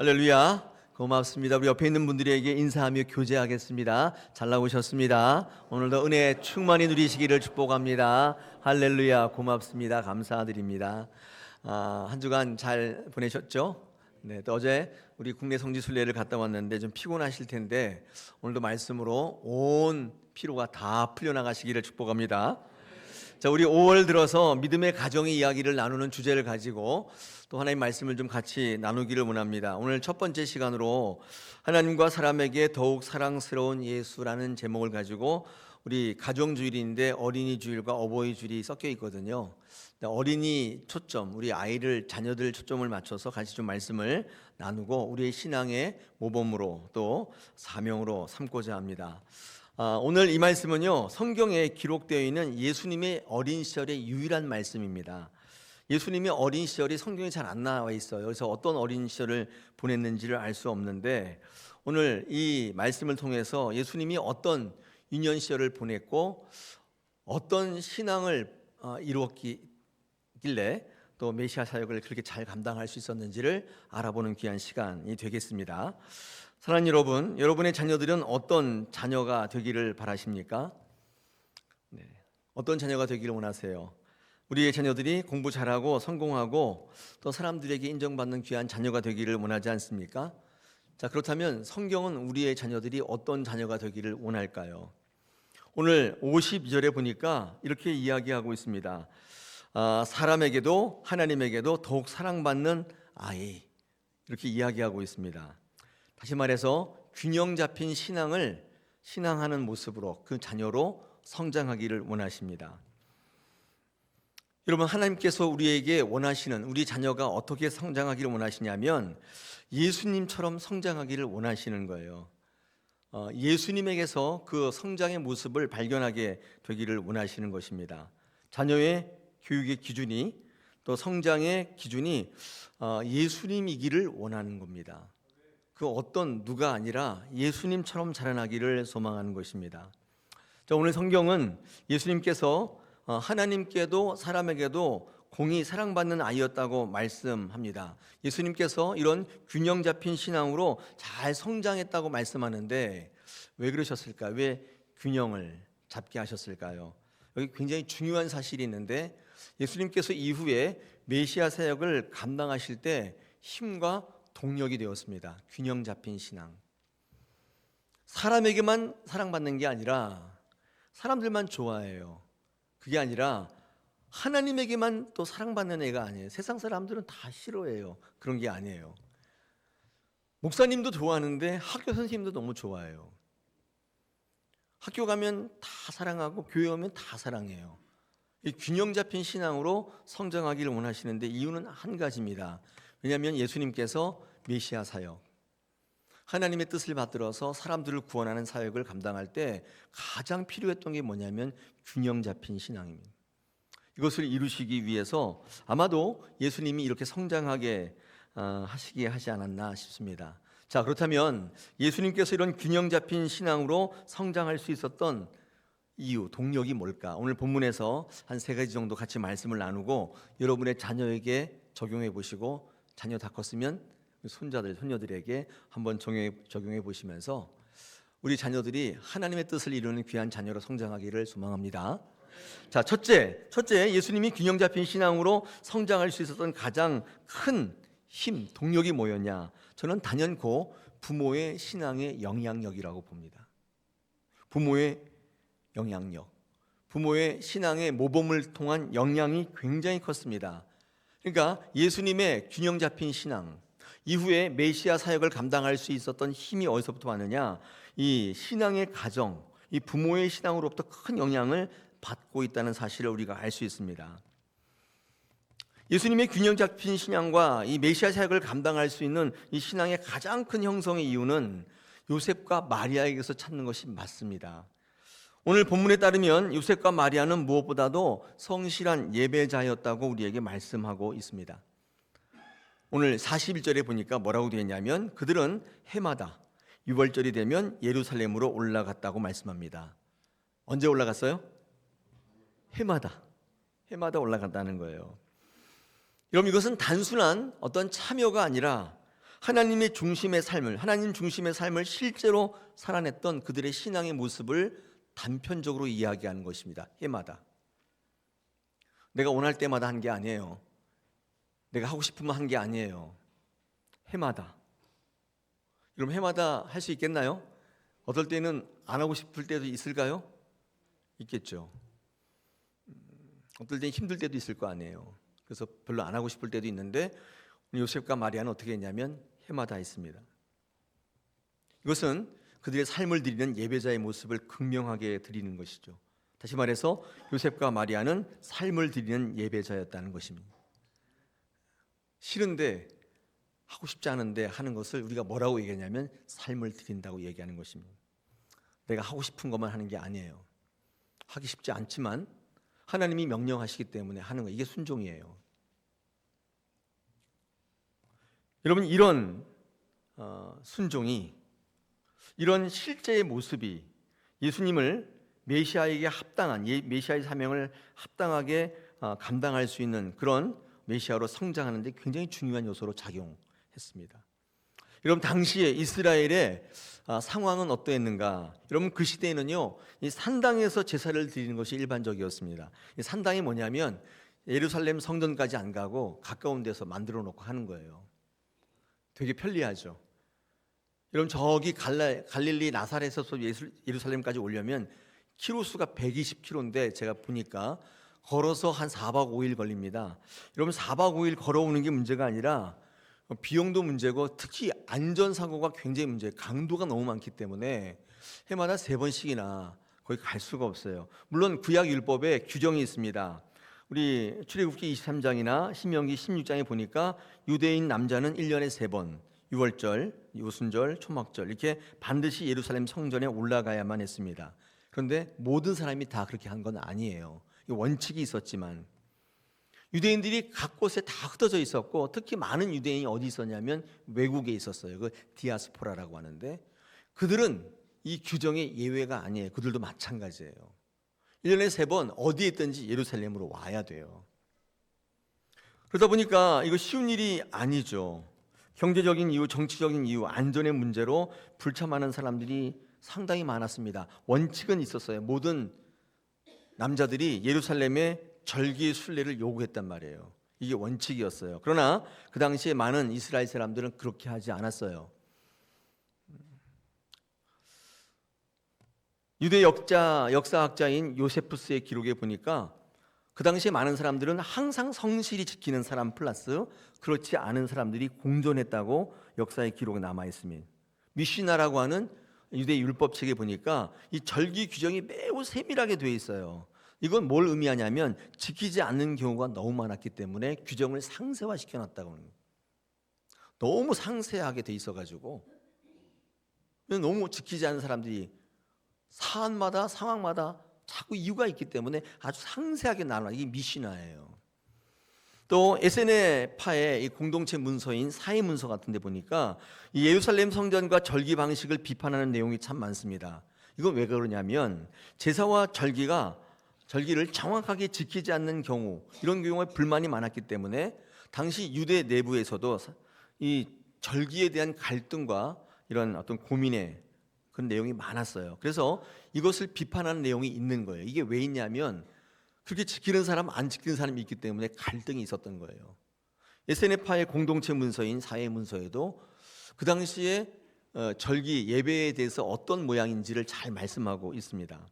할렐루야. 고맙습니다. 우리 옆에 있는 분들에게 인사하며 교제하겠습니다. 잘 나오셨습니다. 오늘도 은혜 충만히 누리시기를 축복합니다. 할렐루야. 고맙습니다. 감사드립니다. 한 주간 잘 보내셨죠? 네, 또 어제 우리 국내 성지 순례를 갔다 왔는데 좀 피곤하실 텐데 오늘도 말씀으로 온 피로가 다 풀려나가시기를 축복합니다. 자, 우리 5월 들어서 믿음의 가정의 이야기를 나누는 주제를 가지고 또 하나님 말씀을 좀 같이 나누기를 원합니다. 오늘 첫 번째 시간으로 하나님과 사람에게 더욱 사랑스러운 예수라는 제목을 가지고 우리 가정주일인데 어린이 주일과 어버이 주일이 섞여 있거든요. 어린이 초점, 우리 아이를 자녀들 초점을 맞춰서 같이 좀 말씀을 나누고 우리의 신앙의 모범으로 또 사명으로 삼고자 합니다. 오늘 이 말씀은요, 성경에 기록되어 있는 예수님의 어린 시절의 유일한 말씀입니다. 예수님의 어린 시절이 성경에 잘 안 나와 있어요. 그래서 어떤 어린 시절을 보냈는지를 알 수 없는데 오늘 이 말씀을 통해서 예수님이 어떤 유년 시절을 보냈고 어떤 신앙을 이루었길래 또 메시아 사역을 그렇게 잘 감당할 수 있었는지를 알아보는 귀한 시간이 되겠습니다. 사랑하는 여러분, 여러분의 자녀들은 어떤 자녀가 되기를 바라십니까? 네, 어떤 자녀가 되기를 원하세요? 우리의 자녀들이 공부 잘하고 성공하고 또 사람들에게 인정받는 귀한 자녀가 되기를 원하지 않습니까? 자, 그렇다면 성경은 우리의 자녀들이 어떤 자녀가 되기를 원할까요? 오늘 52절에 보니까 이렇게 이야기하고 있습니다. 사람에게도 하나님에게도 더욱 사랑받는 아이, 이렇게 이야기하고 있습니다. 다시 말해서 균형 잡힌 신앙하는 모습으로 그 자녀로 성장하기를 원하십니다. 여러분, 하나님께서 우리에게 원하시는 우리 자녀가 어떻게 성장하기를 원하시냐면 예수님처럼 성장하기를 원하시는 거예요. 예수님에게서 그 성장의 모습을 발견하게 되기를 원하시는 것입니다. 자녀의 교육의 기준이 또 성장의 기준이 예수님이기를 원하는 겁니다. 그 어떤 누가 아니라 예수님처럼 자라나기를 소망하는 것입니다. 자, 오늘 성경은 예수님께서 하나님께도 사람에게도 공히 사랑받는 아이였다고 말씀합니다. 예수님께서 이런 균형 잡힌 신앙으로 잘 성장했다고 말씀하는데 왜 그러셨을까? 왜 균형을 잡게 하셨을까요? 여기 굉장히 중요한 사실이 있는데 예수님께서 이후에 메시아 사역을 감당하실 때 힘과 동력이 되었습니다. 균형 잡힌 신앙. 사람에게만 사랑받는 게 아니라 사람들만 좋아해요. 그게 아니라 하나님에게만 또 사랑받는 애가 아니에요. 세상 사람들은 다 싫어해요. 그런 게 아니에요. 목사님도 좋아하는데 학교 선생님도 너무 좋아해요. 학교 가면 다 사랑하고 교회 오면 다 사랑해요. 이 균형 잡힌 신앙으로 성장하기를 원하시는데 이유는 한 가지입니다. 왜냐하면 예수님께서 메시아 사역, 하나님의 뜻을 받들어서 사람들을 구원하는 사역을 감당할 때 가장 필요했던 게 뭐냐면 균형 잡힌 신앙입니다. 이것을 이루시기 위해서 아마도 예수님이 이렇게 성장하게 하시게 하지 않았나 싶습니다. 자, 그렇다면 예수님께서 이런 균형 잡힌 신앙으로 성장할 수 있었던 이유, 동력이 뭘까? 오늘 본문에서 한 3가지 정도 같이 말씀을 나누고 여러분의 자녀에게 적용해 보시고 자녀 다 컸으면 손자들, 손녀들에게 한번 적용해 보시면서 우리 자녀들이 하나님의 뜻을 이루는 귀한 자녀로 성장하기를 소망합니다. 자, 첫째, 예수님이 균형 잡힌 신앙으로 성장할 수 있었던 가장 큰 힘, 동력이 뭐였냐? 저는 단연코 부모의 신앙의 영향력이라고 봅니다. 부모의 영향력, 부모의 신앙의 모범을 통한 영향이 굉장히 컸습니다. 그러니까 예수님의 균형 잡힌 신앙, 이후에 메시아 사역을 감당할 수 있었던 힘이 어디서부터 왔느냐? 이 신앙의 가정, 이 부모의 신앙으로부터 큰 영향을 받고 있다는 사실을 우리가 알 수 있습니다. 예수님의 균형 잡힌 신앙과 이 메시아 사역을 감당할 수 있는 이 신앙의 가장 큰 형성의 이유는 요셉과 마리아에게서 찾는 것이 맞습니다. 오늘 본문에 따르면 요셉과 마리아는 무엇보다도 성실한 예배자였다고 우리에게 말씀하고 있습니다. 오늘 41절에 보니까 뭐라고 되어 있냐면 그들은 해마다 6월절이 되면 예루살렘으로 올라갔다고 말씀합니다. 언제 올라갔어요? 해마다 올라갔다는 거예요. 여러분, 이것은 단순한 어떤 참여가 아니라 하나님의 중심의 삶을, 하나님 중심의 삶을 실제로 살아냈던 그들의 신앙의 모습을 단편적으로 이야기하는 것입니다. 해마다. 내가 원할 때마다 한 게 아니에요. 내가 하고 싶으면 한 게 아니에요. 해마다. 여러분, 해마다 할 수 있겠나요? 어떨 때는 안 하고 싶을 때도 있을까요? 있겠죠. 어떨 때는 힘들 때도 있을 거 아니에요. 그래서 별로 안 하고 싶을 때도 있는데 요셉과 마리아는 어떻게 했냐면 해마다 했습니다. 이것은 그들의 삶을 드리는 예배자의 모습을 극명하게 드리는 것이죠. 다시 말해서 요셉과 마리아는 삶을 드리는 예배자였다는 것입니다. 싫은데, 하고 싶지 않은데 하는 것을 우리가 뭐라고 얘기하냐면 삶을 드린다고 얘기하는 것입니다. 내가 하고 싶은 것만 하는 게 아니에요. 하기 쉽지 않지만 하나님이 명령하시기 때문에 하는 거, 이게 순종이에요. 여러분, 이런 순종이, 이런 실제의 모습이 예수님을 메시아에게 합당한, 메시아의 사명을 합당하게 감당할 수 있는 그런 메시아로 성장하는 데 굉장히 중요한 요소로 작용했습니다. 여러분, 당시에 이스라엘의 상황은 어떠했는가? 여러분, 그 시대에는요, 이 산당에서 제사를 드리는 것이 일반적이었습니다. 이 산당이 뭐냐면 예루살렘 성전까지 안 가고 가까운 데서 만들어 놓고 하는 거예요. 되게 편리하죠. 여러분, 저기 갈릴리 나사렛에서 예루살렘까지 오려면 키로수가 120km인데 제가 보니까 걸어서 한 4박 5일 걸립니다. 여러분, 4박 5일 걸어오는 게 문제가 아니라 비용도 문제고 특히 안전사고가 굉장히 문제예요. 강도가 너무 많기 때문에 해마다 3번씩이나 거기 갈 수가 없어요. 물론 구약율법에 규정이 있습니다. 우리 출애굽기 23장이나 신명기 16장에 보니까 유대인 남자는 1년에 3번, 유월절, 유순절, 초막절 이렇게 반드시 예루살렘 성전에 올라가야만 했습니다. 그런데 모든 사람이 다 그렇게 한 건 아니에요. 원칙이 있었지만 유대인들이 각 곳에 다 흩어져 있었고 특히 많은 유대인이 어디 있었냐면 외국에 있었어요. 그 디아스포라라고 하는데 그들은 이 규정의 예외가 아니에요. 그들도 마찬가지예요. 1년에 3번 어디에 있든지 예루살렘으로 와야 돼요. 그러다 보니까 이거 쉬운 일이 아니죠. 경제적인 이유, 정치적인 이유, 안전의 문제로 불참하는 사람들이 상당히 많았습니다. 원칙은 있었어요. 모든 남자들이 예루살렘에 절기의 순례를 요구했단 말이에요. 이게 원칙이었어요. 그러나 그 당시에 많은 이스라엘 사람들은 그렇게 하지 않았어요. 유대 역사학자인 요세푸스의 기록에 보니까 그 당시에 많은 사람들은 항상 성실히 지키는 사람 플러스 그렇지 않은 사람들이 공존했다고 역사의 기록에 남아 있습니다. 미시나라고 하는 유대 율법책에 보니까 이 절기 규정이 매우 세밀하게 되어 있어요. 이건 뭘 의미하냐면 지키지 않는 경우가 너무 많았기 때문에 규정을 상세화시켜 놨다고 합니다. 너무 상세하게 돼 있어가지고 너무 지키지 않는 사람들이 사안마다 상황마다 자꾸 이유가 있기 때문에 아주 상세하게 나눠. 이게 미시나예요. 또 에세네파의 이 공동체 문서인 사회 문서 같은 데 보니까 이 예루살렘 성전과 절기 방식을 비판하는 내용이 참 많습니다. 이건 왜 그러냐면 제사와 절기를 정확하게 지키지 않는 경우, 이런 경우에 불만이 많았기 때문에 당시 유대 내부에서도 이 절기에 대한 갈등과 이런 어떤 고민의 그런 내용이 많았어요. 그래서 이것을 비판하는 내용이 있는 거예요. 이게 왜 있냐면 그렇게 지키는 사람, 안 지키는 사람이 있기 때문에 갈등이 있었던 거예요. 에세네파의 공동체 문서인 사회 문서에도 그 당시에 절기 예배에 대해서 어떤 모양인지를 잘 말씀하고 있습니다.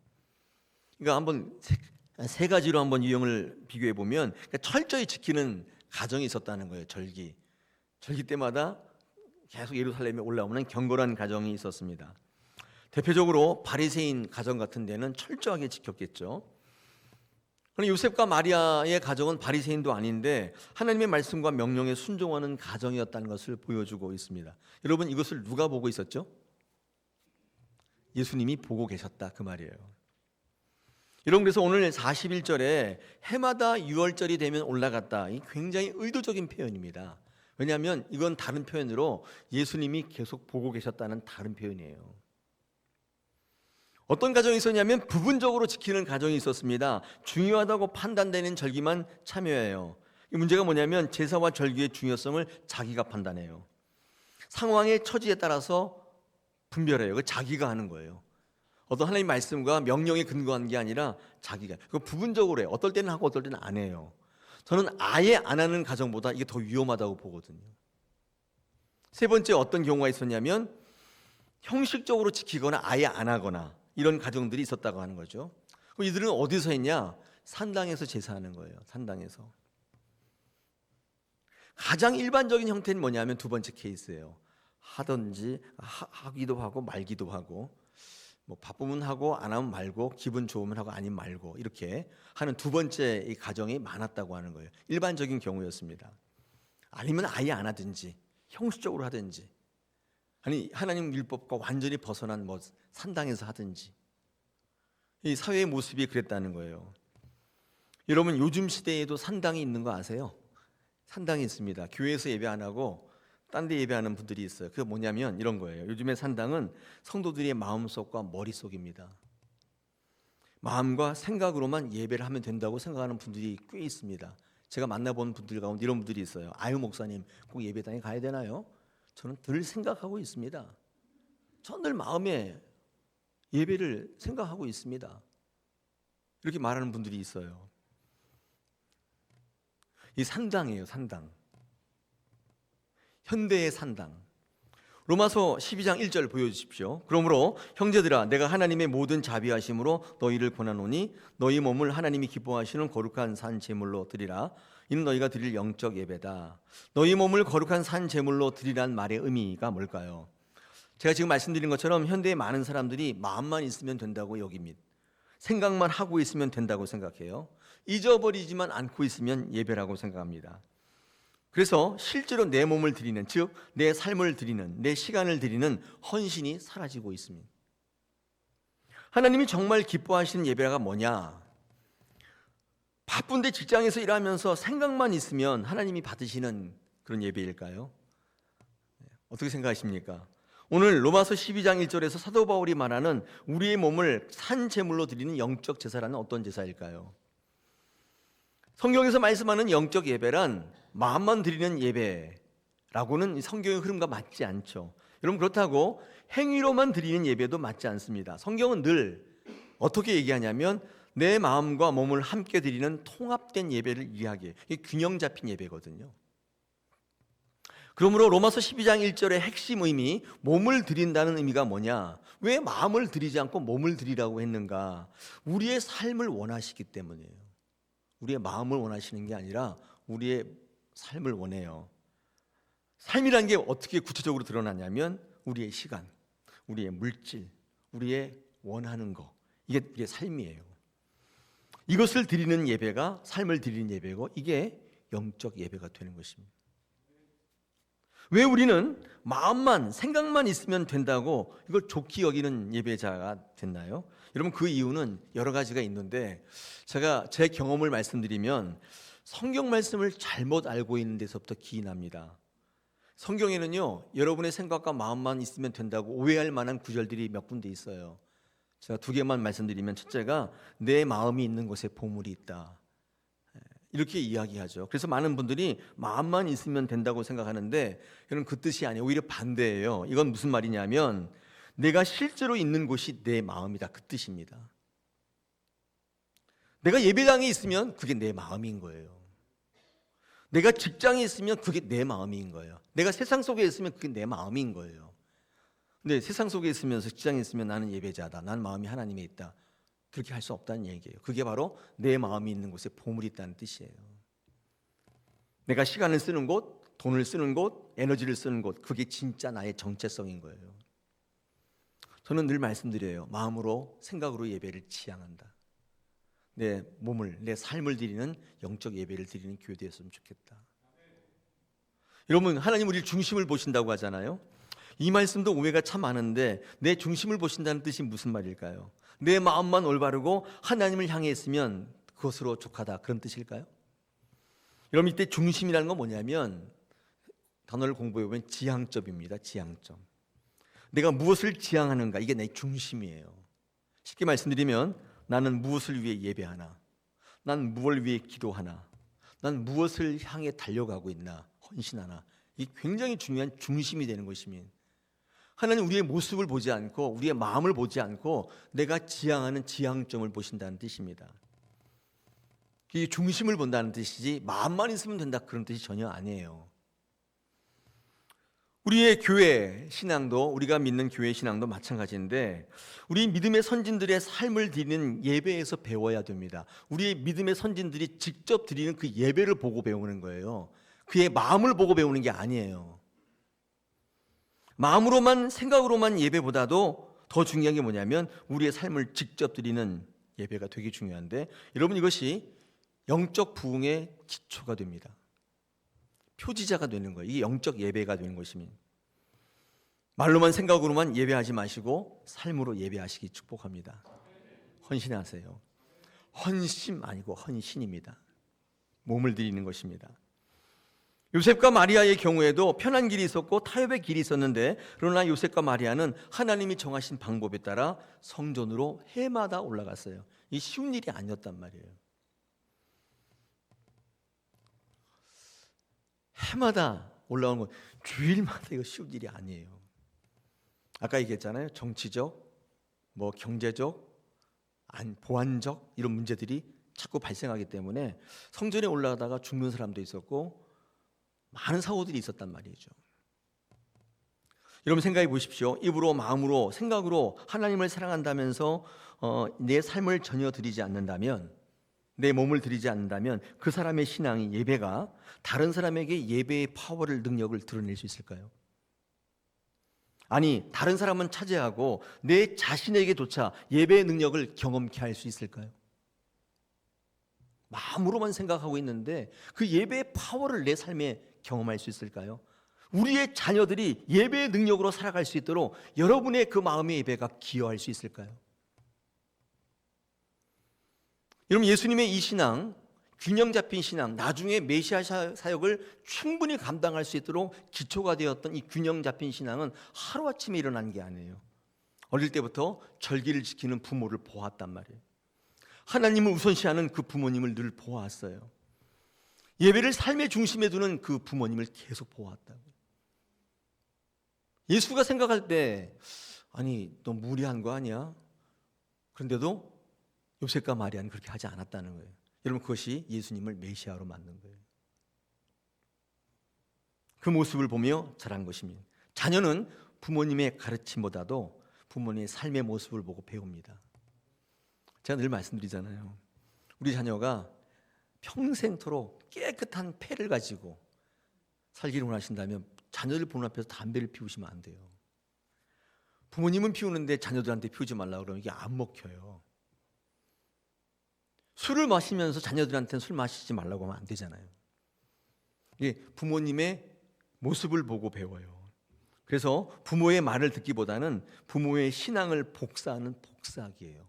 그러니까 한번 세 가지로 한번 유형을 비교해 보면 그러니까 철저히 지키는 가정이 있었다는 거예요. 절기 때마다 계속 예루살렘에 올라오는 경건한 가정이 있었습니다. 대표적으로 바리새인 가정 같은 데는 철저하게 지켰겠죠. 그런데 요셉과 마리아의 가정은 바리새인도 아닌데 하나님의 말씀과 명령에 순종하는 가정이었다는 것을 보여주고 있습니다. 여러분, 이것을 누가 보고 있었죠? 예수님이 보고 계셨다, 그 말이에요. 여러분, 그래서 오늘 41절에 해마다 유월절이 되면 올라갔다, 이 굉장히 의도적인 표현입니다. 왜냐하면 이건 다른 표현으로 예수님이 계속 보고 계셨다는 다른 표현이에요. 어떤 가정이 있었냐면 부분적으로 지키는 가정이 있었습니다. 중요하다고 판단되는 절기만 참여해요. 이 문제가 뭐냐면 제사와 절기의 중요성을 자기가 판단해요. 상황의 처지에 따라서 분별해요. 그 자기가 하는 거예요. 어떤 하나님의 말씀과 명령에 근거한 게 아니라 자기가. 그 부분적으로 해요. 어떨 때는 하고 어떨 때는 안 해요. 저는 아예 안 하는 가정보다 이게 더 위험하다고 보거든요. 세 번째 어떤 경우가 있었냐면 형식적으로 지키거나 아예 안 하거나 이런 가정들이 있었다고 하는 거죠. 그럼 이들은 어디서 했냐? 산당에서 제사하는 거예요. 산당에서. 가장 일반적인 형태는 뭐냐면 두 번째 케이스예요. 하든지 하기도 하고 말기도 하고, 뭐 바쁘면 하고 안 하면 말고, 기분 좋으면 하고 아니면 말고, 이렇게 하는 두 번째 이 가정이 많았다고 하는 거예요. 일반적인 경우였습니다. 아니면 아예 안 하든지 형식적으로 하든지, 아니 하나님 율법과 완전히 벗어난 뭐 산당에서 하든지, 이 사회의 모습이 그랬다는 거예요. 여러분, 요즘 시대에도 산당이 있는 거 아세요? 산당이 있습니다. 교회에서 예배 안 하고 딴 데 예배하는 분들이 있어요. 그게 뭐냐면 이런 거예요. 요즘의 산당은 성도들의 마음속과 머릿속입니다. 마음과 생각으로만 예배를 하면 된다고 생각하는 분들이 꽤 있습니다. 제가 만나본 분들 가운데 이런 분들이 있어요. 아유, 목사님 꼭 예배당에 가야 되나요? 저는 늘 생각하고 있습니다. 저는 늘 마음에 예배를 생각하고 있습니다. 이렇게 말하는 분들이 있어요. 이 산당이에요. 산당. 현대의 산당. 로마서 12장 1절 보여주십시오. 그러므로 형제들아, 내가 하나님의 모든 자비하심으로 너희를 권하노니 너희 몸을 하나님이 기뻐하시는 거룩한 산 제물로 드리라. 이는 너희가 드릴 영적 예배다. 너희 몸을 거룩한 산 제물로 드리란 말의 의미가 뭘까요? 제가 지금 말씀드린 것처럼 현대의 많은 사람들이 마음만 있으면 된다고 여깁니다. 생각만 하고 있으면 된다고 생각해요. 잊어버리지만 않고 있으면 예배라고 생각합니다. 그래서 실제로 내 몸을 드리는, 즉 내 삶을 드리는, 내 시간을 드리는 헌신이 사라지고 있습니다. 하나님이 정말 기뻐하시는 예배가 뭐냐? 바쁜데 직장에서 일하면서 생각만 있으면 하나님이 받으시는 그런 예배일까요? 어떻게 생각하십니까? 오늘 로마서 12장 1절에서 사도 바울이 말하는 우리의 몸을 산 제물로 드리는 영적 제사라는 어떤 제사일까요? 성경에서 말씀하는 영적 예배란 마음만 드리는 예배라고는 성경의 흐름과 맞지 않죠. 여러분, 그렇다고 행위로만 드리는 예배도 맞지 않습니다. 성경은 늘 어떻게 얘기하냐면 내 마음과 몸을 함께 드리는 통합된 예배를 이야기해요. 이게 균형 잡힌 예배거든요. 그러므로 로마서 12장 1절의 핵심 의미, 몸을 드린다는 의미가 뭐냐? 왜 마음을 드리지 않고 몸을 드리라고 했는가? 우리의 삶을 원하시기 때문이에요. 우리의 마음을 원하시는 게 아니라 우리의 삶을 원해요. 삶이라는 게 어떻게 구체적으로 드러나냐면 우리의 시간, 우리의 물질, 우리의 원하는 거, 이게 우리의 삶이에요. 이것을 드리는 예배가 삶을 드리는 예배고, 이게 영적 예배가 되는 것입니다. 왜 우리는 마음만, 생각만 있으면 된다고 이걸 좋게 여기는 예배자가 됐나요? 여러분, 그 이유는 여러 가지가 있는데, 제가 제 경험을 말씀드리면 성경 말씀을 잘못 알고 있는 데서부터 기인합니다. 성경에는요, 여러분의 생각과 마음만 있으면 된다고 오해할 만한 구절들이 몇 군데 있어요. 제가 두 개만 말씀드리면, 첫째가 내 마음이 있는 곳에 보물이 있다, 이렇게 이야기하죠. 그래서 많은 분들이 마음만 있으면 된다고 생각하는데, 여러분, 그 뜻이 아니에요. 오히려 반대예요. 이건 무슨 말이냐면 내가 실제로 있는 곳이 내 마음이다, 그 뜻입니다. 내가 예배당에 있으면 그게 내 마음인 거예요. 내가 직장에 있으면 그게 내 마음인 거예요. 내가 세상 속에 있으면 그게 내 마음인 거예요. 근데 세상 속에 있으면서 직장에 있으면 나는 예배자다, 난 마음이 하나님에 있다, 그렇게 할 수 없다는 얘기예요. 그게 바로 내 마음이 있는 곳에 보물이 있다는 뜻이에요. 내가 시간을 쓰는 곳, 돈을 쓰는 곳, 에너지를 쓰는 곳, 그게 진짜 나의 정체성인 거예요. 저는 늘 말씀드려요. 마음으로, 생각으로 예배를 지향한다. 내 몸을, 내 삶을 드리는 영적 예배를 드리는 교회 되었으면 좋겠다. 여러분, 하나님 우리 중심을 보신다고 하잖아요. 이 말씀도 오해가 참 많은데, 내 중심을 보신다는 뜻이 무슨 말일까요? 내 마음만 올바르고 하나님을 향해 있으면 그것으로 족하다, 그런 뜻일까요? 여러분, 이때 중심이라는 건 뭐냐면 단어를 공부해보면 지향점입니다. 지향점. 내가 무엇을 지향하는가, 이게 내 중심이에요. 쉽게 말씀드리면 나는 무엇을 위해 예배하나, 난 무엇을 위해 기도하나, 난 무엇을 향해 달려가고 있나, 헌신하나, 이 굉장히 중요한 중심이 되는 것입니다. 하나님 우리의 모습을 보지 않고 우리의 마음을 보지 않고 내가 지향하는 지향점을 보신다는 뜻입니다. 이 중심을 본다는 뜻이지 마음만 있으면 된다 그런 뜻이 전혀 아니에요. 우리의 교회 신앙도 우리가 믿는 교회 신앙도 마찬가지인데 우리 믿음의 선진들의 삶을 드리는 예배에서 배워야 됩니다. 우리의 믿음의 선진들이 직접 드리는 그 예배를 보고 배우는 거예요. 그의 마음을 보고 배우는 게 아니에요. 마음으로만 생각으로만 예배보다도 더 중요한 게 뭐냐면 우리의 삶을 직접 드리는 예배가 되게 중요한데 여러분 이것이 영적 부흥의 기초가 됩니다. 표지자가 되는 거예요. 이게 영적 예배가 되는 것입니다. 말로만 생각으로만 예배하지 마시고 삶으로 예배하시기 축복합니다. 헌신하세요. 헌심 아니고 헌신입니다. 몸을 드리는 것입니다. 요셉과 마리아의 경우에도 편한 길이 있었고 타협의 길이 있었는데 그러나 요셉과 마리아는 하나님이 정하신 방법에 따라 성전으로 해마다 올라갔어요. 이 쉬운 일이 아니었단 말이에요. 해마다 올라오는 건 주일마다 이거 쉬운 일이 아니에요. 아까 얘기했잖아요. 정치적, 경제적, 보안적 이런 문제들이 자꾸 발생하기 때문에 성전에 올라가다가 죽는 사람도 있었고 많은 사고들이 있었단 말이죠. 여러분 생각해 보십시오. 입으로 마음으로 생각으로 하나님을 사랑한다면서 내 삶을 전혀 드리지 않는다면 내 몸을 드리지 않는다면 그 사람의 신앙이 예배가 다른 사람에게 예배의 파워를 능력을 드러낼 수 있을까요? 아니 다른 사람은 차지하고 내 자신에게조차 예배의 능력을 경험케 할 수 있을까요? 마음으로만 생각하고 있는데 그 예배의 파워를 내 삶에 경험할 수 있을까요? 우리의 자녀들이 예배의 능력으로 살아갈 수 있도록 여러분의 그 마음의 예배가 기여할 수 있을까요? 여러분 예수님의 이 신앙, 균형 잡힌 신앙, 나중에 메시아 사역을 충분히 감당할 수 있도록 기초가 되었던 이 균형 잡힌 신앙은 하루아침에 일어난 게 아니에요. 어릴 때부터 절기를 지키는 부모를 보았단 말이에요. 하나님을 우선시하는 그 부모님을 늘 보았어요. 예배를 삶의 중심에 두는 그 부모님을 계속 보았다고요. 예수가 생각할 때 아니 너 무리한 거 아니야? 그런데도 요셉과 마리아는 그렇게 하지 않았다는 거예요. 여러분 그것이 예수님을 메시아로 만든 거예요. 그 모습을 보며 자란 것입니다. 자녀는 부모님의 가르침보다도 부모님의 삶의 모습을 보고 배웁니다. 제가 늘 말씀드리잖아요. 우리 자녀가 평생토록 깨끗한 폐를 가지고 살기를 원하신다면 자녀들 보는 앞에서 담배를 피우시면 안 돼요. 부모님은 피우는데 자녀들한테 피우지 말라 그러면 이게 안 먹혀요. 술을 마시면서 자녀들한테는 술 마시지 말라고 하면 안 되잖아요. 이게 부모님의 모습을 보고 배워요. 그래서 부모의 말을 듣기보다는 부모의 신앙을 복사하는 복사하기예요.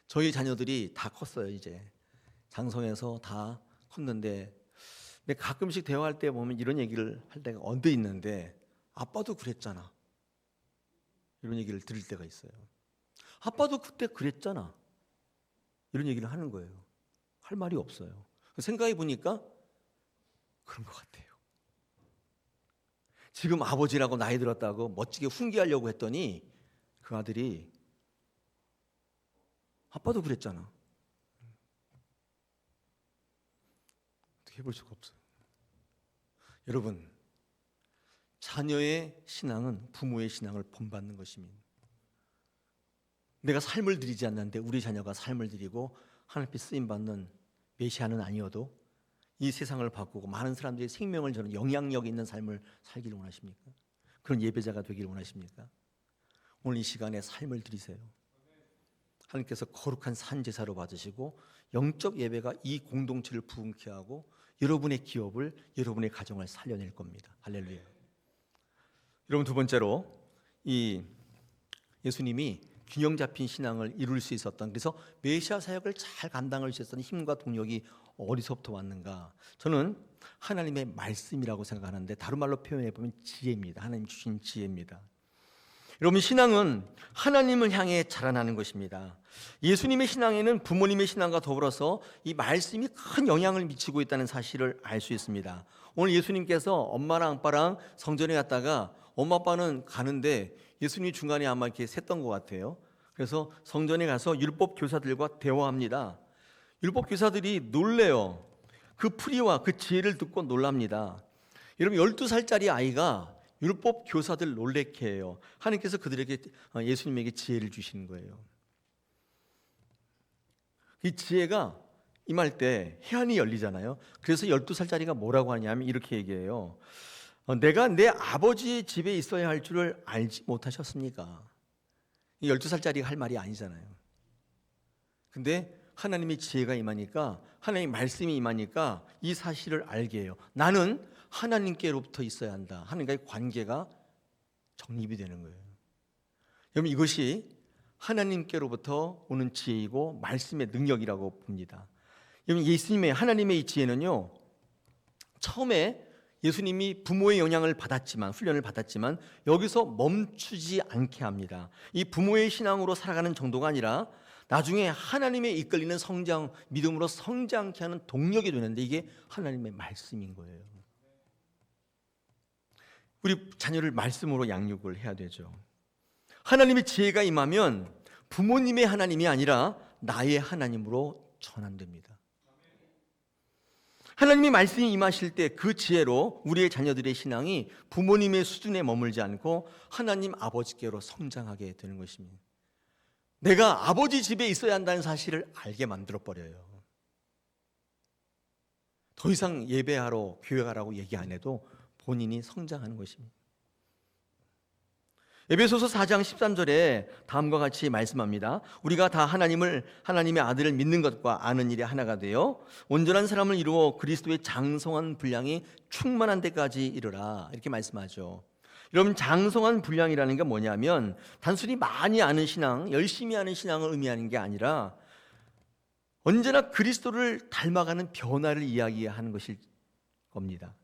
저희 자녀들이 다 컸어요. 이제 장성해서 다 컸는데 근데 가끔씩 대화할 때 보면 이런 얘기를 할 때가 언뜻 있는데 아빠도 그랬잖아 이런 얘기를 들을 때가 있어요. 아빠도 그때 그랬잖아 이런 얘기를 하는 거예요. 할 말이 없어요. 생각해 보니까 그런 것 같아요. 지금 아버지라고 나이 들었다고 멋지게 훈계하려고 했더니 그 아들이 아빠도 그랬잖아. 어떻게 해볼 수가 없어요. 여러분, 자녀의 신앙은 부모의 신앙을 본받는 것입니다. 내가 삶을 드리지 않는데 우리 자녀가 삶을 드리고 하나님께 쓰임받는 메시아는 아니어도 이 세상을 바꾸고 많은 사람들의 생명을 저는 영향력 있는 삶을 살기를 원하십니까? 그런 예배자가 되기를 원하십니까? 오늘 이 시간에 삶을 드리세요. 하나님께서 거룩한 산제사로 받으시고 영적 예배가 이 공동체를 부흥케 하고 여러분의 기업을 여러분의 가정을 살려낼 겁니다. 할렐루야. 여러분 두 번째로 이 예수님이 균형 잡힌 신앙을 이룰 수 있었던 그래서 메시아 사역을 잘 감당할 수 있었던 힘과 동력이 어디서부터 왔는가? 저는 하나님의 말씀이라고 생각하는데 다른 말로 표현해 보면 지혜입니다. 하나님 주신 지혜입니다. 여러분, 신앙은 하나님을 향해 자라나는 것입니다. 예수님의 신앙에는 부모님의 신앙과 더불어서 이 말씀이 큰 영향을 미치고 있다는 사실을 알 수 있습니다. 오늘 예수님께서 엄마랑 아빠랑 성전에 갔다가 엄마 아빠는 가는데 예수님이 중간에 아마 이렇게 샜던 것 같아요. 그래서 성전에 가서 율법 교사들과 대화합니다. 율법 교사들이 놀래요. 그 풀이와 그 지혜를 듣고 놀랍니다. 여러분, 12살짜리 아이가 율법 교사들 놀래게 해요. 하나님께서 그들에게 예수님에게 지혜를 주시는 거예요. 이 지혜가 임할 때 해안이 열리잖아요. 그래서 12살짜리가 뭐라고 하냐면 이렇게 얘기해요. 내가 내 아버지의 집에 있어야 할 줄을 알지 못하셨습니까? 이 12살짜리가 할 말이 아니잖아요. 근데 하나님의 지혜가 임하니까, 하나님의 말씀이 임하니까 이 사실을 알게 해요. 나는 하나님께로부터 있어야 한다. 하나님과의 관계가 정립이 되는 거예요. 여러분, 이것이 하나님께로부터 오는 지혜이고 말씀의 능력이라고 봅니다. 여러분, 예수님의 하나님의 이 지혜는요, 처음에 예수님이 부모의 영향을 받았지만, 훈련을 받았지만 여기서 멈추지 않게 합니다. 이 부모의 신앙으로 살아가는 정도가 아니라 나중에 하나님에 이끌리는 성장, 믿음으로 성장케 하는 동력이 되는데, 이게 하나님의 말씀인 거예요. 우리 자녀를 말씀으로 양육을 해야 되죠. 하나님의 지혜가 임하면 부모님의 하나님이 아니라 나의 하나님으로 전환됩니다. 하나님의 말씀이 임하실 때 그 지혜로 우리의 자녀들의 신앙이 부모님의 수준에 머물지 않고 하나님 아버지께로 성장하게 되는 것입니다. 내가 아버지 집에 있어야 한다는 사실을 알게 만들어버려요. 더 이상 예배하러 교회 가라고 얘기 안 해도 본인이 성장하는 것입니다. 에베소서 4장 13절에 다음과 같이 말씀합니다. 우리가 다 하나님의 아들을 믿는 것과 아는 일이 하나가 되어 온전한 사람을 이루어 그리스도의 장성한 분량이 충만한 데까지 이르라, 이렇게 말씀하죠. 여러분, 장성한 분량이라는 게 뭐냐면 단순히 많이 아는 신앙, 열심히 하는 신앙을 의미하는 게 아니라 언제나 그리스도를 닮아가는 변화를 이야기하는 것일 겁니다.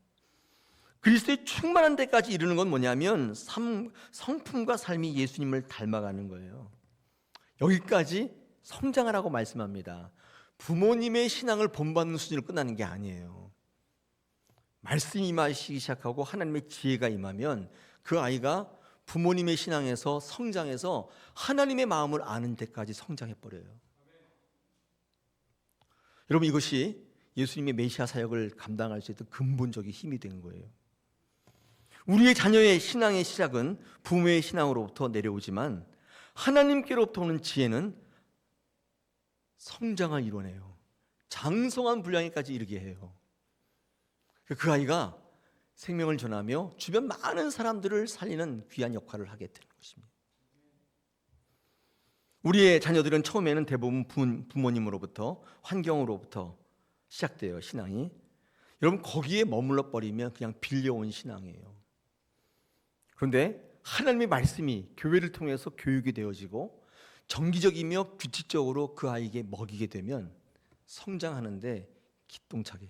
그리스도의 충만한 데까지 이르는 건 뭐냐면 성품과 삶이 예수님을 닮아가는 거예요. 여기까지 성장하라고 말씀합니다. 부모님의 신앙을 본받는 수준으로 끝나는 게 아니에요. 말씀이 임하시기 시작하고 하나님의 지혜가 임하면 그 아이가 부모님의 신앙에서 성장해서 하나님의 마음을 아는 데까지 성장해버려요. 여러분, 이것이 예수님의 메시아 사역을 감당할 수 있던 근본적인 힘이 된 거예요. 우리의 자녀의 신앙의 시작은 부모의 신앙으로부터 내려오지만 하나님께로부터 오는 지혜는 성장을 이뤄내요. 장성한 분량에까지 이르게 해요. 그 아이가 생명을 전하며 주변 많은 사람들을 살리는 귀한 역할을 하게 되는 것입니다. 우리의 자녀들은 처음에는 대부분 부모님으로부터, 환경으로부터 시작돼요, 신앙이. 여러분, 거기에 머물러 버리면 그냥 빌려온 신앙이에요. 그런데 하나님의 말씀이 교회를 통해서 교육이 되어지고 정기적이며 규칙적으로 그 아이에게 먹이게 되면 성장하는데 기똥차게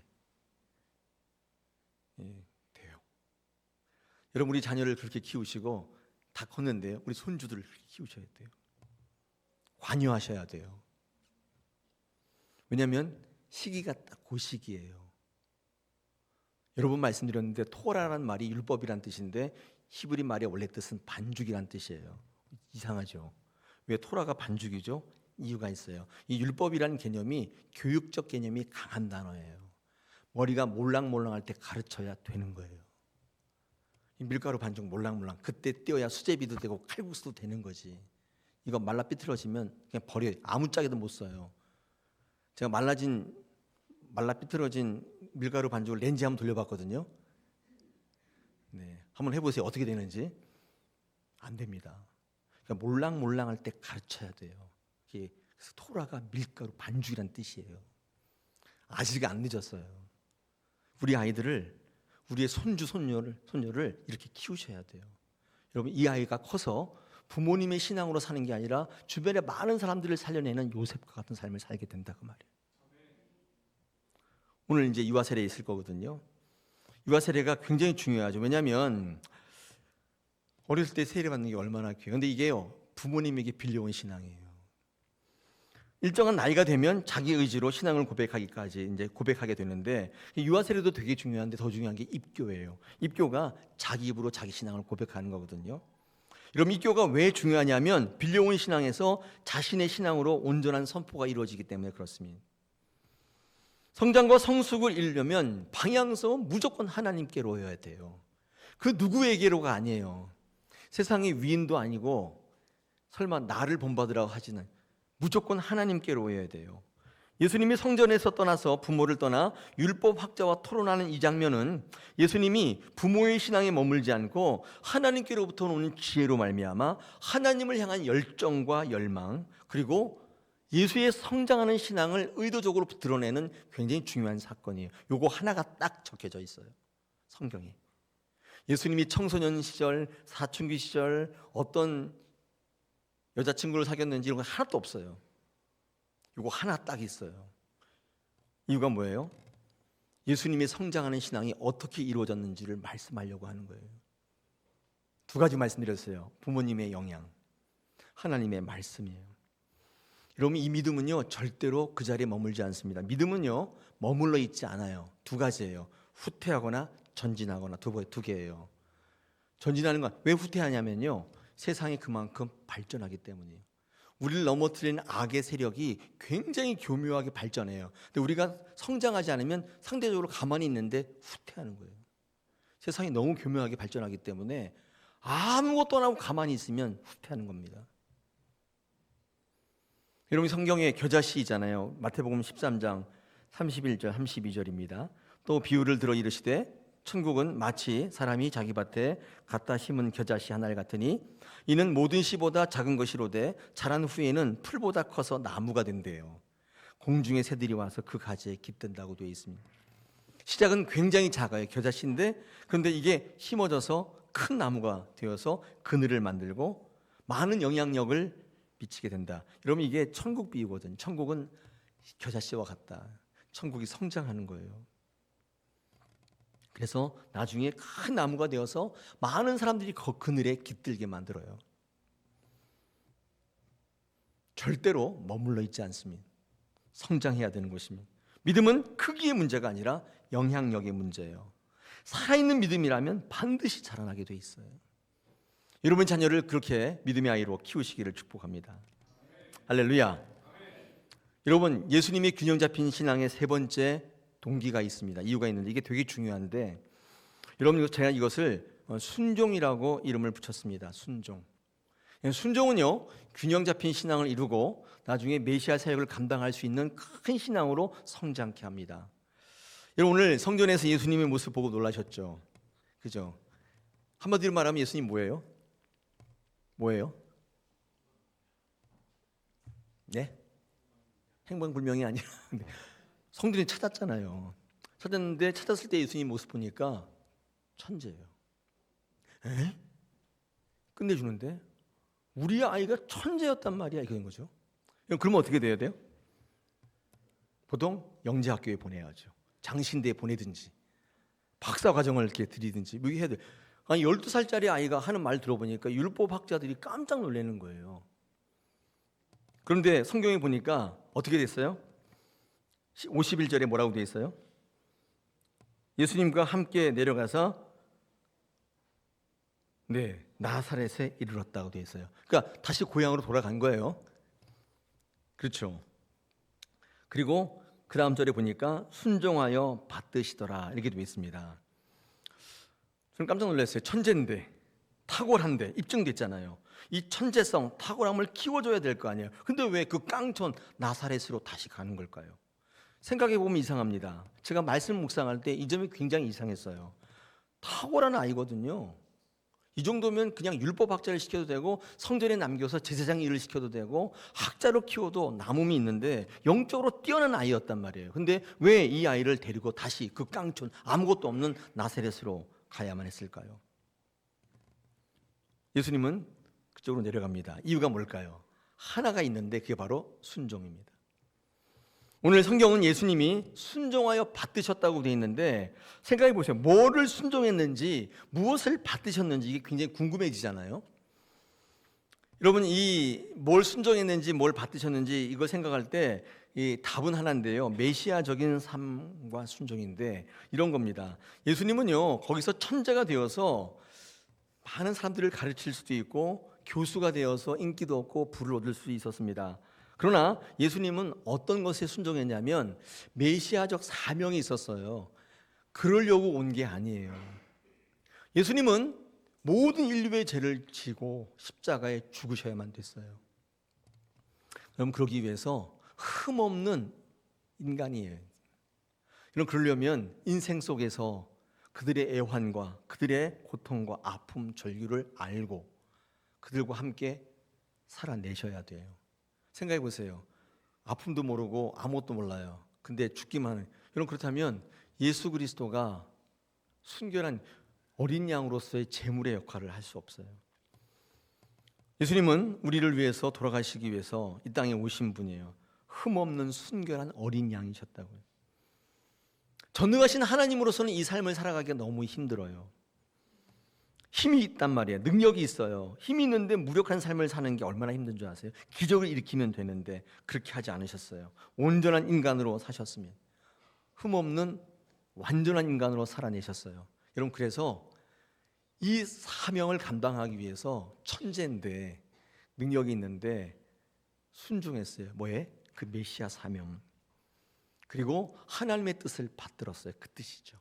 돼요. 여러분, 우리 자녀를 그렇게 키우시고 다 컸는데요, 우리 손주들을 그렇게 키우셔야 돼요. 관여하셔야 돼요. 왜냐하면 시기가 딱 그 시기예요. 여러 번 말씀드렸는데 토라라는 말이 율법이란 뜻인데 히브리 말의 원래 뜻은 반죽이란 뜻이에요. 이상하죠? 왜 토라가 반죽이죠? 이유가 있어요. 이 율법이라는 개념이 교육적 개념이 강한 단어예요. 머리가 몰랑몰랑할 때 가르쳐야 되는 거예요. 밀가루 반죽 몰랑몰랑, 그때 띄어야 수제비도 되고 칼국수도 되는 거지. 이거 말라 삐뚤어지면 그냥 버려요. 아무짝에도 못 써요. 제가 말라 삐뚤어진 밀가루 반죽을 렌즈에 한번 돌려봤거든요. 네, 한번 해보세요. 어떻게 되는지. 안 됩니다. 그러니까 몰랑몰랑할 때 가르쳐야 돼요. 그래서 토라가 밀가루 반죽이란 뜻이에요. 아직 안 늦었어요. 우리 아이들을, 우리의 손녀를 이렇게 키우셔야 돼요. 여러분, 이 아이가 커서 부모님의 신앙으로 사는 게 아니라 주변의 많은 사람들을 살려내는 요셉과 같은 삶을 살게 된다, 그 말이에요. 오늘 이제 유아 세례 있을 거거든요. 유아 세례가 굉장히 중요하죠. 왜냐하면 어렸을 때 세례받는 게 얼마나 귀해요. 근데 이게요, 부모님에게 빌려온 신앙이에요. 일정한 나이가 되면 자기 의지로 신앙을 고백하기까지 이제 고백하게 되는데, 유아 세례도 되게 중요한데 더 중요한 게 입교예요. 입교가 자기 입으로 자기 신앙을 고백하는 거거든요. 여러분, 입교가 왜 중요하냐면 빌려온 신앙에서 자신의 신앙으로 온전한 선포가 이루어지기 때문에 그렇습니다. 성장과 성숙을 이루려면 방향성은 무조건 하나님께로여야 돼요. 그 누구에게로가 아니에요. 세상의 위인도 아니고 설마 나를 본받으라고 하지는, 무조건 하나님께로여야 돼요. 예수님이 성전에서 떠나서 부모를 떠나 율법학자와 토론하는 이 장면은 예수님이 부모의 신앙에 머물지 않고 하나님께로부터 오는 지혜로 말미암아 하나님을 향한 열정과 열망, 그리고 예수의 성장하는 신앙을 의도적으로 드러내는 굉장히 중요한 사건이에요. 요거 하나가 딱 적혀져 있어요, 성경에. 예수님이 청소년 시절, 사춘기 시절 어떤 여자친구를 사귀었는지 이런 거 하나도 없어요. 이거 하나 딱 있어요. 이유가 뭐예요? 예수님이 성장하는 신앙이 어떻게 이루어졌는지를 말씀하려고 하는 거예요. 두 가지 말씀드렸어요. 부모님의 영향, 하나님의 말씀이에요. 여러분, 이 믿음은요 절대로 그 자리에 머물지 않습니다. 믿음은요 머물러 있지 않아요. 두 가지예요. 후퇴하거나 전진하거나, 두 개예요. 전진하는 건 왜 후퇴하냐면요, 세상이 그만큼 발전하기 때문이에요. 우리를 넘어뜨리는 악의 세력이 굉장히 교묘하게 발전해요. 근데 우리가 성장하지 않으면 상대적으로 가만히 있는데 후퇴하는 거예요. 세상이 너무 교묘하게 발전하기 때문에 아무것도 안 하고 가만히 있으면 후퇴하는 겁니다. 여러분, 성경에 겨자씨잖아요. 마태복음 13장 31절 32절입니다. 또 비유를 들어 이르시되 천국은 마치 사람이 자기 밭에 갖다 심은 겨자씨 하나를 같으니 이는 모든 씨보다 작은 것이로되 자란 후에는 풀보다 커서 나무가 된대요. 공중의 새들이 와서 그 가지에 깃든다고 되어 있습니다. 시작은 굉장히 작아요, 겨자씨인데. 그런데 이게 심어져서 큰 나무가 되어서 그늘을 만들고 많은 영향력을 미치게 된다. 여러분, 이게 천국 비유거든요. 천국은 겨자씨와 같다. 천국이 성장하는 거예요. 그래서 나중에 큰 나무가 되어서 많은 사람들이 그 그늘에 깃들게 만들어요. 절대로 머물러 있지 않습니다. 성장해야 되는 것입니다. 믿음은 크기의 문제가 아니라 영향력의 문제예요. 살아있는 믿음이라면 반드시 자라나게 돼 있어요. 여러분 자녀를 그렇게 믿음의 아이로 키우시기를 축복합니다. 할렐루야. 여러분, 예수님의 균형 잡힌 신앙의 세 번째 동기가 있습니다. 이유가 있는데 이게 되게 중요한데, 여러분, 제가 이것을 순종이라고 이름을 붙였습니다. 순종. 순종은요 균형 잡힌 신앙을 이루고 나중에 메시아 사역을 감당할 수 있는 큰 신앙으로 성장케 합니다. 여러분, 오늘 성전에서 예수님의 모습 보고 놀라셨죠? 그죠? 한마디로 말하면 예수님 뭐예요? 뭐예요? 네? 행방불명이 아니라 성전에 찾았잖아요. 찾았는데 찾았을 때 예수님 모습 보니까 천재예요. 에? 끝내주는데 우리 아이가 천재였단 말이야, 이런 거죠. 그러면 어떻게 돼야 돼요? 보통 영재학교에 보내야죠. 장신대에 보내든지 박사 과정을 이렇게 드리든지 뭐 해야 돼. 아니 12살짜리 아이가 하는 말 들어보니까 율법학자들이 깜짝 놀라는 거예요. 그런데 성경에 보니까 어떻게 됐어요? 51절에 뭐라고 되어 있어요? 예수님과 함께 내려가서 나사렛에 이르렀다고 되어 있어요. 그러니까 다시 고향으로 돌아간 거예요. 그렇죠. 그리고 그 다음 절에 보니까 순종하여 받드시더라 이렇게 되어 있습니다. 저는 깜짝 놀랐어요. 천재인데, 탁월한데 입증됐잖아요. 이 천재성, 탁월함을 키워줘야 될 거 아니에요. 근데 왜 그 깡촌 나사렛으로 다시 가는 걸까요? 생각해보면 이상합니다. 제가 말씀 묵상할 때 이 점이 굉장히 이상했어요. 탁월한 아이거든요. 이 정도면 그냥 율법학자를 시켜도 되고 성전에 남겨서 제사장 일을 시켜도 되고 학자로 키워도 남음이 있는데 영적으로 뛰어난 아이였단 말이에요. 근데 왜 이 아이를 데리고 다시 그 깡촌 아무것도 없는 나사렛으로 가야만 했을까요? 예수님은 그쪽으로 내려갑니다. 이유가 뭘까요? 하나가 있는데 그게 바로 순종입니다. 오늘 성경은 예수님이 순종하여 받으셨다고 되어 있는데 생각해 보세요. 뭐를 순종했는지, 무엇을 받으셨는지 이게 굉장히 궁금해지잖아요. 여러분, 이 뭘 순종했는지 뭘 받으셨는지 이걸 생각할 때 이 답은 하나인데요. 메시아적인 삶과 순종인데 이런 겁니다. 예수님은요, 거기서 천재가 되어서 많은 사람들을 가르칠 수도 있고 교수가 되어서 인기도 얻고 부를 얻을 수 있었습니다. 그러나 예수님은 어떤 것에 순종했냐면 메시아적 사명이 있었어요. 그러려고 온 게 아니에요. 예수님은 모든 인류의 죄를 지고 십자가에 죽으셔야만 됐어요. 그럼 그러기 위해서 흠없는 인간이에요. 그럼 그러려면 인생 속에서 그들의 애환과 그들의 고통과 아픔, 절규를 알고 그들과 함께 살아내셔야 돼요. 생각해 보세요. 아픔도 모르고 아무것도 몰라요. 근데 죽기만 해요. 여러분, 그렇다면 예수 그리스도가 순결한 어린 양으로서의 제물의 역할을 할 수 없어요. 예수님은 우리를 위해서 돌아가시기 위해서 이 땅에 오신 분이에요. 흠없는 순결한 어린 양이셨다고요. 전능하신 하나님으로서는 이 삶을 살아가기가 너무 힘들어요. 힘이 있단 말이에요. 능력이 있어요. 힘이 있는데 무력한 삶을 사는 게 얼마나 힘든 줄 아세요? 기적을 일으키면 되는데 그렇게 하지 않으셨어요. 온전한 인간으로 사셨으면, 흠없는 완전한 인간으로 살아내셨어요. 여러분, 그래서 이 사명을 감당하기 위해서 천재인데 능력이 있는데 순종했어요. 뭐에? 그 메시아 사명. 그리고 하나님의 뜻을 받들었어요. 그 뜻이죠.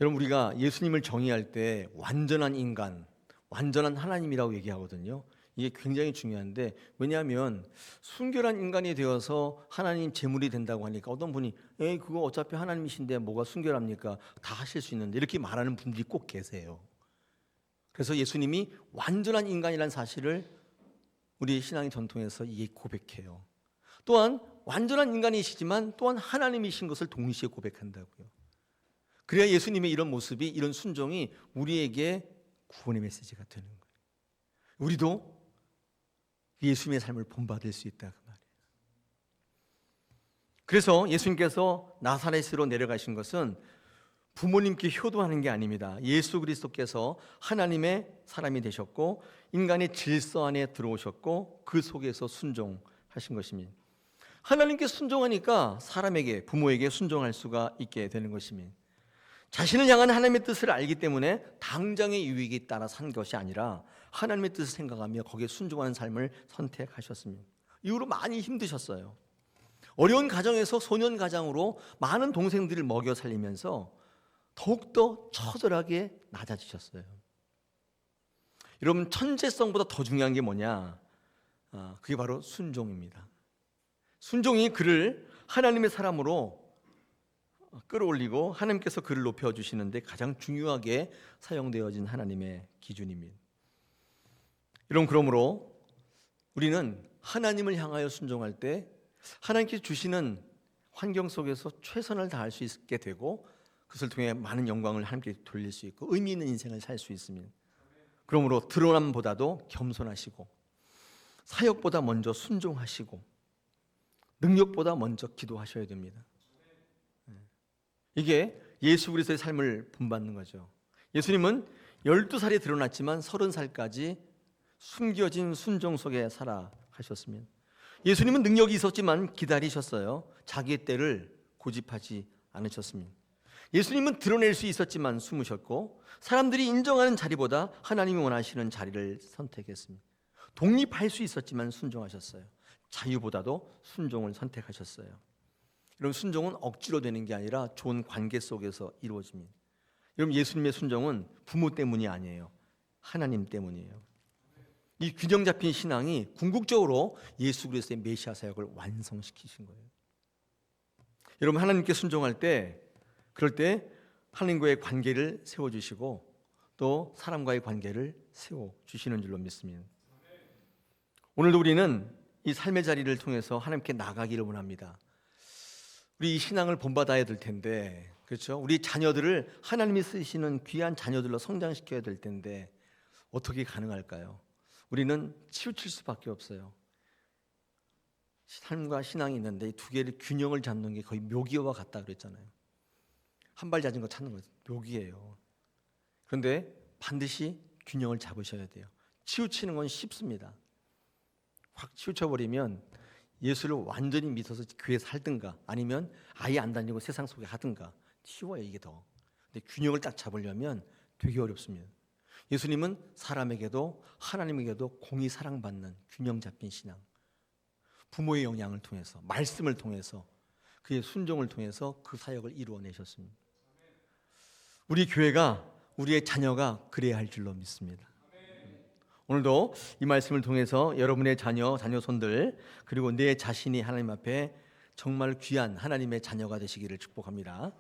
여러분, 우리가 예수님을 정의할 때 완전한 인간, 완전한 하나님이라고 얘기하거든요. 이게 굉장히 중요한데, 왜냐하면 순결한 인간이 되어서 하나님 제물이 된다고 하니까 어떤 분이 에이, 그거 어차피 하나님이신데 뭐가 순결합니까? 다 하실 수 있는데, 이렇게 말하는 분들이 꼭 계세요. 그래서 예수님이 완전한 인간이라는 사실을 우리의 신앙의 전통에서 고백해요. 또한 완전한 인간이시지만 또한 하나님이신 것을 동시에 고백한다고요. 그래야 예수님의 이런 모습이, 이런 순종이 우리에게 구원의 메시지가 되는 거예요. 우리도 예수님의 삶을 본받을 수 있다, 그 말이에요. 그래서 예수님께서 나사렛으로 내려가신 것은 부모님께 효도하는 게 아닙니다. 예수 그리스도께서 하나님의 사람이 되셨고 인간의 질서 안에 들어오셨고 그 속에서 순종하신 것입니다. 하나님께 순종하니까 사람에게, 부모에게 순종할 수가 있게 되는 것입니다. 자신을 향한 하나님의 뜻을 알기 때문에 당장의 유익에 따라 산 것이 아니라 하나님의 뜻을 생각하며 거기에 순종하는 삶을 선택하셨습니다. 이후로 많이 힘드셨어요. 어려운 가정에서 소년 가장으로 많은 동생들을 먹여 살리면서 더욱더 처절하게 낮아지셨어요. 여러분, 천재성보다 더 중요한 게 뭐냐? 그게 바로 순종입니다. 순종이 그를 하나님의 사람으로 끌어올리고 하나님께서 그를 높여주시는데 가장 중요하게 사용되어진 하나님의 기준입니다. 여러분, 그러므로 우리는 하나님을 향하여 순종할 때 하나님께서 주시는 환경 속에서 최선을 다할 수 있게 되고 그것을 통해 많은 영광을 하나님께 돌릴 수 있고 의미 있는 인생을 살 수 있습니다. 그러므로 드러남보다도 겸손하시고 사역보다 먼저 순종하시고 능력보다 먼저 기도하셔야 됩니다. 이게 예수 그리스도의 삶을 본받는 거죠. 예수님은 12살에 드러났지만 30살까지 숨겨진 순종 속에 살아가셨습니다. 예수님은 능력이 있었지만 기다리셨어요. 자기의 때를 고집하지 않으셨습니다. 예수님은 드러낼 수 있었지만 숨으셨고 사람들이 인정하는 자리보다 하나님이 원하시는 자리를 선택했습니다. 독립할 수 있었지만 순종하셨어요. 자유보다도 순종을 선택하셨어요. 여러분, 순종은 억지로 되는 게 아니라 좋은 관계 속에서 이루어집니다. 여러분, 예수님의 순종은 부모 때문이 아니에요. 하나님 때문이에요. 이 균형 잡힌 신앙이 궁극적으로 예수 그리스도의 메시아 사역을 완성시키신 거예요. 여러분, 하나님께 순종할 때, 그럴 때 하나님과의 관계를 세워주시고 또 사람과의 관계를 세워주시는 줄로 믿습니다. 오늘도 우리는 이 삶의 자리를 통해서 하나님께 나가기를 원합니다. 우리 이 신앙을 본받아야 될 텐데, 그렇죠? 우리 자녀들을 하나님이 쓰시는 귀한 자녀들로 성장시켜야 될 텐데 어떻게 가능할까요? 우리는 치우칠 수밖에 없어요. 삶과 신앙이 있는데 이 두 개를 균형을 잡는 게 거의 묘기와 같다 그랬잖아요. 한 발 잦은 거 찾는 거 묘기예요. 그런데 반드시 균형을 잡으셔야 돼요. 치우치는 건 쉽습니다. 확 치우쳐버리면 예수를 완전히 믿어서 교회 살든가 아니면 아예 안 다니고 세상 속에 하든가 쉬워요 이게 더. 근데 균형을 딱 잡으려면 되게 어렵습니다. 예수님은 사람에게도 하나님에게도 공히 사랑받는 균형 잡힌 신앙, 부모의 영향을 통해서 말씀을 통해서 그의 순종을 통해서 그 사역을 이루어내셨습니다. 우리 교회가 우리의 자녀가 그래야 할 줄로 믿습니다. 오늘도 이 말씀을 통해서 여러분의 자녀, 자녀손들 그리고 내 자신이 하나님 앞에 정말 귀한 하나님의 자녀가 되시기를 축복합니다.